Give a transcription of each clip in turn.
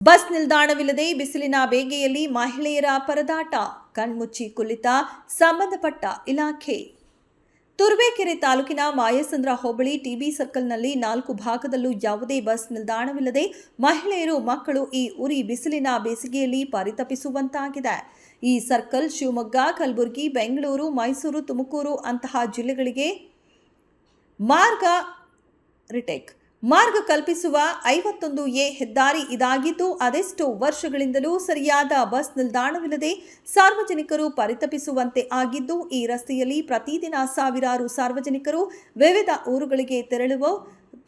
Bus ನಿಲ್ದಾಣವಿಲ್ಲದೆ ಬಿಸಿಲಿನ ಬೇಗೆಯಲ್ಲಿ ಮಹಿಳೆಯರ ಪರದಾಟ, ಕಣ್ಮುಚ್ಚಿ ಕುಳಿತ ಸಂಬಂಧಪಟ್ಟ ಇಲಾಖೆ. ತುರುವೇಕೆರೆ ತಾಲೂಕಿನ ಮಾಯಸಂದ್ರ ಹೋಬಳಿ ಟಿಬಿ ಸರ್ಕಲ್ನಲ್ಲಿ 4 ಭಾಗದಲ್ಲೂ ಯಾವುದೇ ಬಸ್ ನಿಲ್ದಾಣವಿಲ್ಲದೆ ಮಹಿಳೆಯರು, ಮಕ್ಕಳು ಈ ಉರಿ ಬಿಸಿಲಿನ ಬೇಸಿಗೆಯಲ್ಲಿ ಪರಿತಪಿಸುವಂತಾಗಿದೆ. ಈ ಸರ್ಕಲ್ ಶಿವಮೊಗ್ಗ, ಕಲಬುರಗಿ, ಬೆಂಗಳೂರು, ಮೈಸೂರು, ತುಮಕೂರು ಅಂತಹ ಜಿಲ್ಲೆಗಳಿಗೆ ಮಾರ್ಗ ಕಲ್ಪಿಸುವ 51A ಹೆದ್ದಾರಿ ಇದಾಗಿದ್ದು, ಅದೆಷ್ಟೋ ವರ್ಷಗಳಿಂದಲೂ ಸರಿಯಾದ ಬಸ್ ನಿಲ್ದಾಣವಿಲ್ಲದೆ ಸಾರ್ವಜನಿಕರು ಪರಿತಪಿಸುವಂತೆ ಆಗಿದ್ದು, ಈ ರಸ್ತೆಯಲ್ಲಿ ಪ್ರತಿದಿನ ಸಾವಿರಾರು ಸಾರ್ವಜನಿಕರು ವಿವಿಧ ಊರುಗಳಿಗೆ ತೆರಳುವ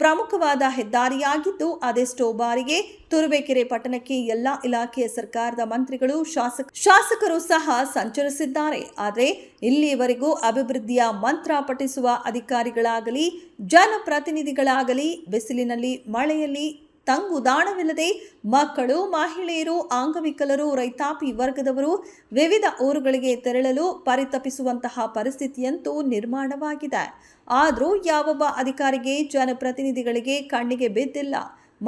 ಪ್ರಮುಖವಾದ ಹೆದ್ದಾರಿಯಾಗಿದ್ದು, ಅದೆಷ್ಟೋ ಬಾರಿಗೆ ತುರುವೇಕೆರೆ ಪಟ್ಟಣಕ್ಕೆ ಎಲ್ಲಾ ಇಲಾಖೆಯ ಸರ್ಕಾರದ ಮಂತ್ರಿಗಳು, ಶಾಸಕರು ಸಹ ಸಂಚರಿಸಿದ್ದಾರೆ. ಆದರೆ ಇಲ್ಲಿಯವರೆಗೂ ಅಭಿವೃದ್ಧಿಯ ಮಂತ್ರ ಪಠಿಸುವ ಅಧಿಕಾರಿಗಳಾಗಲಿ, ಜನಪ್ರತಿನಿಧಿಗಳಾಗಲಿ ಬಿಸಿಲಿನಲ್ಲಿ, ಮಳೆಯಲ್ಲಿ ತಂಗುದಾಣವಿಲ್ಲದೆ ಮಕ್ಕಳು, ಮಹಿಳೆಯರು, ಅಂಗವಿಕಲರು, ರೈತಾಪಿ ವರ್ಗದವರು ವಿವಿಧ ಊರುಗಳಿಗೆ ತೆರಳಲು ಪರಿತಪಿಸುವಂತಹ ಪರಿಸ್ಥಿತಿಯಂತೂ ನಿರ್ಮಾಣವಾಗಿದೆ. ಆದರೂ ಯಾವೊಬ್ಬ ಅಧಿಕಾರಿಗೆ, ಜನಪ್ರತಿನಿಧಿಗಳಿಗೆ ಕಣ್ಣಿಗೆ ಬಿದ್ದಿಲ್ಲ.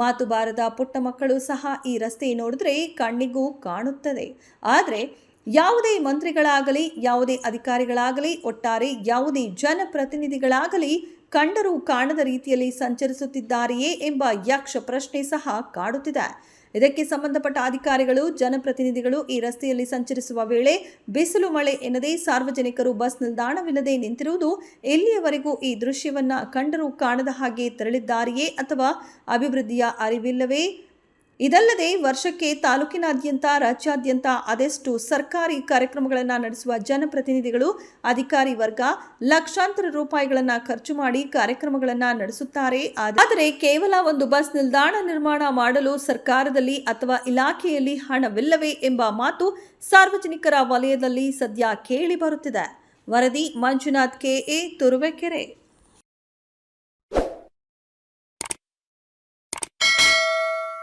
ಮಾತು ಬಾರದ ಪುಟ್ಟ ಮಕ್ಕಳು ಸಹ ಈ ರಸ್ತೆ ನೋಡಿದ್ರೆ ಕಣ್ಣಿಗೂ ಕಾಣುತ್ತದೆ. ಆದರೆ ಯಾವುದೇ ಮಂತ್ರಿಗಳಾಗಲಿ, ಯಾವುದೇ ಅಧಿಕಾರಿಗಳಾಗಲಿ, ಒಟ್ಟಾರೆ ಯಾವುದೇ ಜನಪ್ರತಿನಿಧಿಗಳಾಗಲಿ ಕಂಡರೂ ಕಾಣದ ರೀತಿಯಲ್ಲಿ ಸಂಚರಿಸುತ್ತಿದ್ದಾರೆಯೇ ಎಂಬ ಯಕ್ಷ ಪ್ರಶ್ನೆ ಸಹ ಕಾಡುತ್ತಿದೆ. ಇದಕ್ಕೆ ಸಂಬಂಧಪಟ್ಟ ಅಧಿಕಾರಿಗಳು, ಜನಪ್ರತಿನಿಧಿಗಳು ಈ ರಸ್ತೆಯಲ್ಲಿ ಸಂಚರಿಸುವ ವೇಳೆ ಬಿಸಿಲು ಮಳೆ ಎನ್ನದೇ ಸಾರ್ವಜನಿಕರು ಬಸ್ ನಿಲ್ದಾಣವಿಲ್ಲದೆ ನಿಂತಿರುವುದು, ಇಲ್ಲಿಯವರೆಗೂ ಈ ದೃಶ್ಯವನ್ನ ಕಂಡರೂ ಕಾಣದ ಹಾಗೆ ತೆರಳಿದ್ದಾರೆಯೇ ಅಥವಾ ಅಭಿವೃದ್ಧಿಯ ಅರಿವಿಲ್ಲವೇ? ಇದಲ್ಲದೆ ವರ್ಷಕ್ಕೆ ತಾಲೂಕಿನಾದ್ಯಂತ, ರಾಜ್ಯಾದ್ಯಂತ ಅದೆಷ್ಟು ಸರ್ಕಾರಿ ಕಾರ್ಯಕ್ರಮಗಳನ್ನು ನಡೆಸುವ ಜನಪ್ರತಿನಿಧಿಗಳು, ಅಧಿಕಾರಿ ವರ್ಗ ಲಕ್ಷಾಂತರ ರೂಪಾಯಿಗಳನ್ನು ಖರ್ಚು ಮಾಡಿ ಕಾರ್ಯಕ್ರಮಗಳನ್ನು ನಡೆಸುತ್ತಾರೆ. ಆದರೆ ಕೇವಲ ಒಂದು ಬಸ್ ನಿಲ್ದಾಣ ನಿರ್ಮಾಣ ಮಾಡಲು ಸರ್ಕಾರದಲ್ಲಿ ಅಥವಾ ಇಲಾಖೆಯಲ್ಲಿ ಹಣವಿಲ್ಲವೇ ಎಂಬ ಮಾತು ಸಾರ್ವಜನಿಕರ ವಲಯದಲ್ಲಿ ಸದ್ಯ ಕೇಳಿ ಬರುತ್ತಿದೆ. ವರದಿ ಮಂಜುನಾಥ್, KA, ತುರುವೇಕೆರೆ.